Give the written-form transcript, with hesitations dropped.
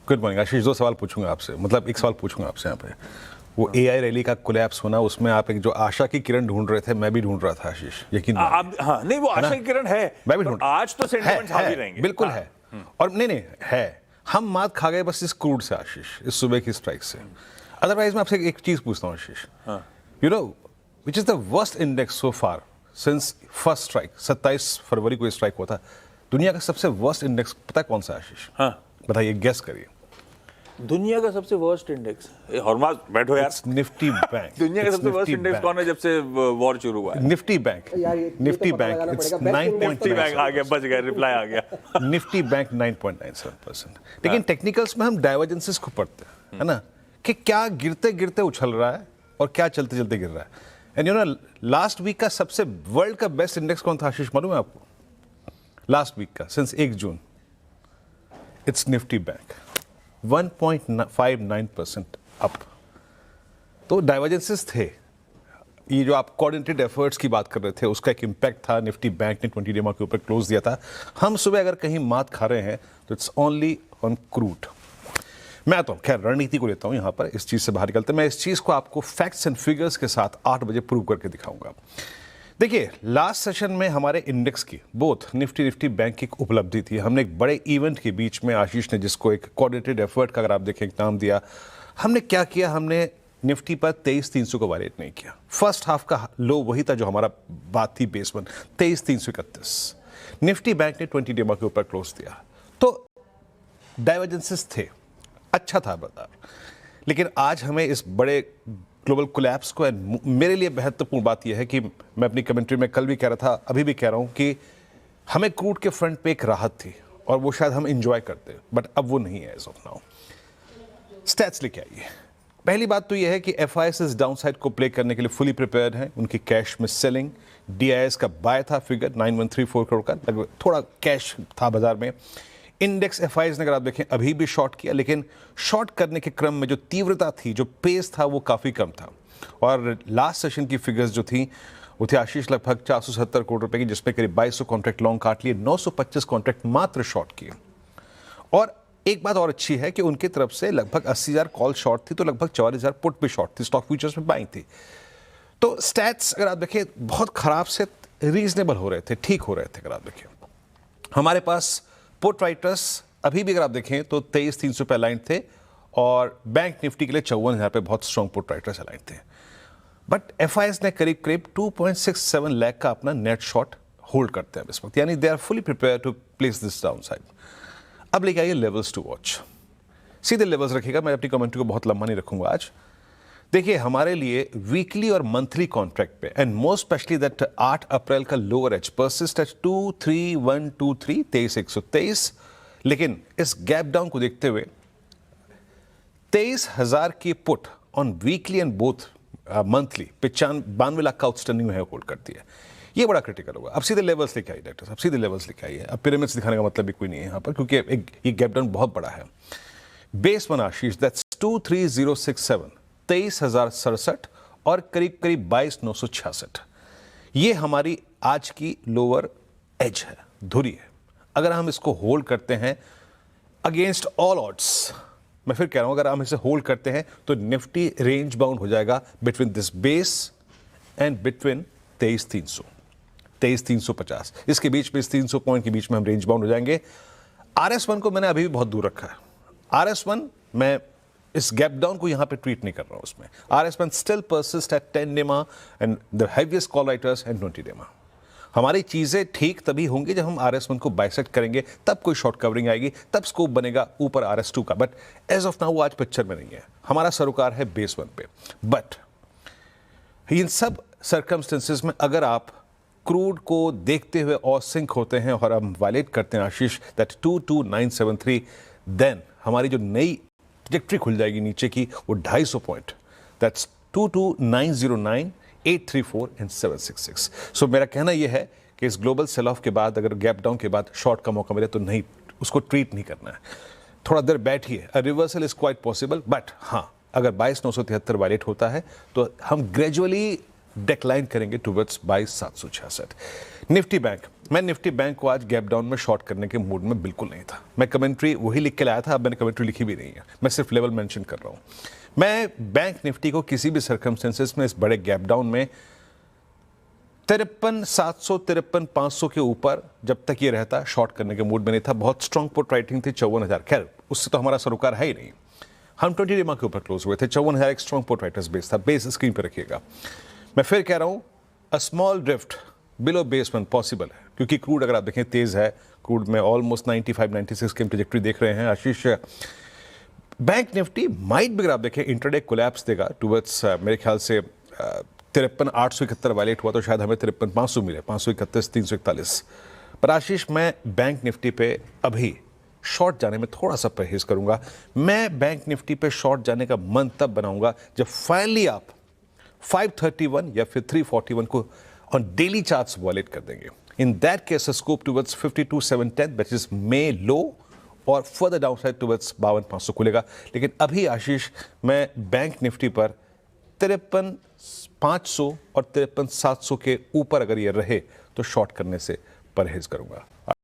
Good morning आशीष, दो सवाल पूछूंगा आपसे, मतलब एक सवाल पूछूंगा आपसे यहाँ पे। वो एआई रैली का कोलैप्स होना, उसमें आप एक जो आशा की किरण ढूंढ रहे थे, मैं भी ढूंढ रहा था आशीष, यकीन आप हाँ नहीं वो आशा की किरण है, मैं भी ढूंढ आज तो सेंटिमेंट्स हावी रहेंगे, बिल्कुल है। और नहीं है, हम मात खा गए बस इस क्रूड से आशीष, इस सुबह की स्ट्राइक से। अदरवाइज मैं आपसे एक चीज पूछता हूँ Ashish, you know which is the worst index so far since first strike, 27 फरवरी को स्ट्राइक हुआ था। दुनिया का सबसे वर्स्ट इंडेक्स पता है कौन सा आशीष? बताइए, गेस करिए। दुनिया का सबसे वर्स्ट इंडेक्स, हॉर्मास बैठो यार, निफ्टी बैंक। दुनिया का सबसे वर्स्ट इंडेक्स कौन है जब से वॉर शुरू हुआ है? Nifty bank. Nifty bank it's 9.9। Nifty bank आ गया, बच गया, रिप्लाई आ गया। Nifty bank 9.97%। लेकिन टेक्निकल्स में हम डाइवर्जेंसेस को पढ़ते हैं, है ना, कि क्या गिरते गिरते उछल रहा है और क्या चलते चलते गिर रहा है। And you know last week का सबसे वर्ल्ड का बेस्ट इंडेक्स कौन था आशीष, मालूम है आपको? लास्ट वीक का since 1 June, it's Nifty bank, 1.59% up. तो डाइवर्जेंसेस थे, ये जो आप कोऑर्डिनेटेड एफर्ट्स की बात कर रहे थे उसका एक इम्पैक्ट था। निफ्टी बैंक ने 20 डेमा के ऊपर क्लोज दिया था। हम सुबह अगर कहीं मात खा रहे हैं तो इट्स ओनली ऑन क्रूड। मैं तो खैर रणनीति को लेता हूं यहां पर, इस चीज से बाहर निकलते मैं इस चीज को आपको फैक्ट्स एंड फिगर्स के साथ 8 बजे प्रूव करके दिखाऊंगा। देखिए, लास्ट सेशन में हमारे इंडेक्स की बोथ निफ्टी बैंक की एक उपलब्धि थी। हमने एक बड़े इवेंट के बीच में, आशीष ने जिसको एक कोऑर्डिनेटेड एफर्ट का अगर आप देखें एक नाम दिया, हमने क्या किया, हमने निफ्टी पर 23,300 को वायलेट नहीं किया। फर्स्ट हाफ का लो वही था जो हमारा बात थी बेस 1, 23,331। निफ्टी बैंक ने 20 डेमा के ऊपर क्लोज दिया, तो डाइवर्जेंसेस थे, अच्छा था बाजार। लेकिन आज हमें इस बड़े ग्लोबल कोलैप्स को, मेरे लिए महत्वपूर्ण बात यह है कि मैं अपनी कमेंट्री में कल भी कह रहा था, अभी भी कह रहा हूं कि हमें क्रूड के फ्रंट पे एक राहत थी और वो शायद हम एंजॉय करते, बट अब वो नहीं है एज ऑफ नाउ। स्टैट्स लेके आइए। पहली बात तो यह है कि एफआईएस इस डाउनसाइड को प्ले करने के लिए फुली प्रिपेयर्ड है। उनकी कैश में सेलिंग, डीआईएस का बाय था फिगर 9134 करोड़ का, लगभग थोड़ा कैश था बाजार में। इंडेक्स एफआईएस ने अगर आप देखें अभी भी शॉर्ट किया, लेकिन शॉर्ट करने के क्रम में जो तीव्रता थी, जो पेस था, वो काफी कम था। और लास्ट सेशन की फिगर्स जो थी वो थी आशीष लगभग 470 करोड़ रुपए की, जिसमें करीब 2200 कॉन्ट्रैक्ट लॉन्ग काट लिए, 925 कॉन्ट्रैक्ट मात्र शॉर्ट किए। और एक बात और अच्छी है कि उनकी तरफ से लगभग 80,000 कॉल शॉर्ट थी, तो लगभग 44,000 पुट भी शॉर्ट थी, स्टॉक फ्यूचर्स में बाइंग थी। तो स्टैट्स अगर आप देखें बहुत खराब से रीजनेबल हो रहे थे, ठीक हो रहे थे। अगर आप देखें हमारे पास पुट राइटर्स अभी भी अगर आप देखें तो 23,300 पे अलाइन थे, और बैंक निफ्टी के लिए 54,000 पे बहुत स्ट्रॉन्ग पुट राइटर्स अलाइन थे। बट एफआईएस ने करीब करीब 2.67 लाख का अपना नेट शॉर्ट होल्ड करते हैं इस वक्त, यानी they are fully prepare to place this down side. अब लेके आइए लेवल्स टू वॉच। सीधे लेवल्स रखिएगा, मैं अपनी कमेंट्री को बहुत लंबा नहीं रखूंगा आज। देखिए, हमारे लिए वीकली और मंथली कॉन्ट्रैक्ट पे, एंड मोस्ट स्पेशली दैट 8 अप्रैल का लोअर एज परसिस्ट एट 23123, 23,123। लेकिन इस गैप डाउन को देखते हुए 23,000 की put on weekly and both monthly 92 lakh का आउटस्टैंडिंग है होल्ड करती है। ये बड़ा क्रिटिकल होगा। अब सीधे लेवल्स लेके आइए डॉक्टर साहब, सीधे लेवल्स लेके आइए। अब पिरामिड्स दिखाने का मतलब भी कोई नहीं है यहाँ पर, क्योंकि ये गैप डाउन बहुत बड़ा है। बेस 1 आशीष दैट्स 23067, 23,067, और करीब करीब 22,966। ये हमारी आज की लोअर एज है, धुरी है। अगर हम इसको होल्ड करते हैं अगेंस्ट ऑल ऑड्स, मैं फिर कह रहा हूं, अगर हम इसे होल्ड करते हैं तो निफ्टी रेंज बाउंड हो जाएगा between this base and between 23,300, 23,350, इसके बीच में, इस 300 पॉइंट के बीच में हम रेंज बाउंड हो जाएंगे। RS1 को मैंने अभी भी बहुत दूर रखा है। RS1 मैं इस गैप डाउन को यहां पे ट्रीट नहीं कर रहा हूं उसमें। RS1 स्टिल परसिस्ट एट 10 डेमा and the heaviest call writers and 20 डेमा। हमारी चीजें ठीक तभी होंगी जब हम RS1 को बाइसेक्ट करेंगे, तब कोई शॉर्ट कवरिंग आएगी, तब स्कोप बनेगा ऊपर RS2 का। बट एज ऑफ नाउ वो आज पिक्चर में नहीं है। हमारा सरोकार है बेस 1 पे। बट इन सब सर्कमस्टेंसेस में अगर आप क्रूड को देखते हुए और सिंक होते हैं और हम वायलेट करते हैं आशीष दैट 22973, देन हमारी जो नई ट्रैजेक्टरी खुल जाएगी नीचे की, वो 250 पॉइंट, दैट्स 22909, 834 एंड 766। सो मेरा कहना यह है कि इस ग्लोबल सेल ऑफ के बाद, अगर गैप डाउन के बाद शॉर्ट का मौका मिले तो नहीं, उसको ट्रीट नहीं करना है। थोड़ा देर बैठिए, अ reversal is quite possible. But हाँ, अगर 22,973 वायलेट होता है तो हम ग्रेजुअली डिक्लाइन करेंगे टुवर्ड्स 22,766। निफ्टी बैंक मैं निफ्टी बैंक को आज गैप डाउन में शॉर्ट करने के मूड में बिल्कुल नहीं था। मैं कमेंट्री वही लिख के लाया था, अब मैंने कमेंट्री लिखी भी नहीं है, मैं सिर्फ लेवल मेंशन कर रहा हूं। मैं बैंक निफ्टी को किसी भी सर्कमस्टेंसेस में इस बड़े गैप डाउन में 53,700 53,500 के ऊपर जब तक ये रहता शॉर्ट करने के मूड में नहीं था। बहुत स्ट्रांग पुट राइटिंग थी 54,000, खैर उससे तो हमारा सरोकार है ही नहीं। हम 20 डेमा के ऊपर क्लोज हुए थे, 54,000 एक स्ट्रांग पुट राइटर्स बेस था। बेस स्क्रीन पर रखिएगा। मैं फिर कह रहा हूं a small drift below base 1 possible है, क्योंकि क्रूड अगर आप देखें तेज है, क्रूड में ऑलमोस्ट 95-96 की ट्रैजेक्टरी देख रहे हैं आशीष। बैंक निफ्टी माइट भी अगर आप देखें इंटरडे कोलैप्स देगा टुवर्ड्स मेरे ख्याल से 53,871 वायलेट हुआ तो शायद हमें 53,500 मिले, 531, 341। पर आशीष मैं बैंक निफ्टी पे अभी शॉर्ट जाने में थोड़ा सा परहेज करूंगा। मैं बैंक निफ्टी पे शॉर्ट जाने का मन तब बनाऊंगा जब फाइनली आप 531 या फिर 341 को ऑन डेली चार्ट्स वॉलेट कर देंगे। In that case scope towards 52,710 which is May low और फर्दर डाउनसाइड टुवर्ड्स 52,500 खुलेगा। लेकिन अभी आशीष मैं बैंक निफ्टी पर 53,500 और 53,700 के ऊपर अगर ये रहे तो शॉर्ट करने से परहेज करूंगा।